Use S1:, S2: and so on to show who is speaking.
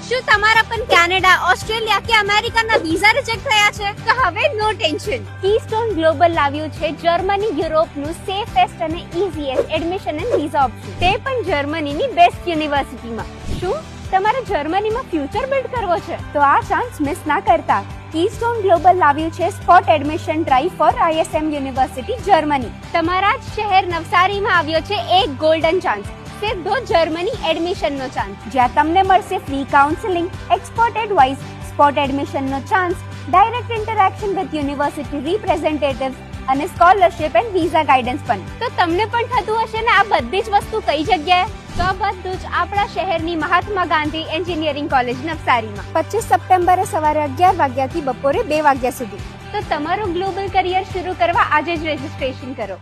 S1: શું તમારા પણ કેનેડા, ઓસ્ટ્રેલિયા કે અમેરિકાના વિઝા રિજેક્ટ થયા છે? તો હવે નો ટેન્શન. કીસ્ટોન ગ્લોબલ લાવ્યું છે જર્મની યુરોપનું સેફેસ્ટ અને easiest admission and visa option. તે પણ જર્મનીની બેસ્ટ યુનિવર્સિટીમાં. શું તમારે જર્મનીમાં ફ્યુચર બિલ્ડ કરવો છે? તો આ ચાન્સ મિસ ના કરતા. કીસ્ટોન ગ્લોબલ લાવ્યું છે spot admission drive for ISM university Germany. તમારા જ શહેર નવસારીમાં આવ્યો છે એક ગોલ્ડન ચાન્સ. સીધો જર્મની એડમિશનનો ચાન્સ, જ્યાં તમને મળશે free counselling, expert advice, spot એડમિશનનો chance, direct interaction with university representatives અને સ્કોલરશિપ એન્ડ વિઝા ગાઈડન્સ પણ. તો તમને પણ થતું હશે ને આ બધી જ વસ્તુ કઈ જગ્યાએ? તો આ બધું જ આપણા શહેરની મહાત્મા ગાંધી એન્જિનિયરિંગ કોલેજ નવસારીમાં 25 સપ્ટેમ્બરે સવારે 11 વાગ્યાથી બપોરે 2 વાગ્યા સુધી. તો તમારું ગ્લોબલ કરિયર શરૂ કરવા આજે જ રજીસ્ટ્રેશન કરો.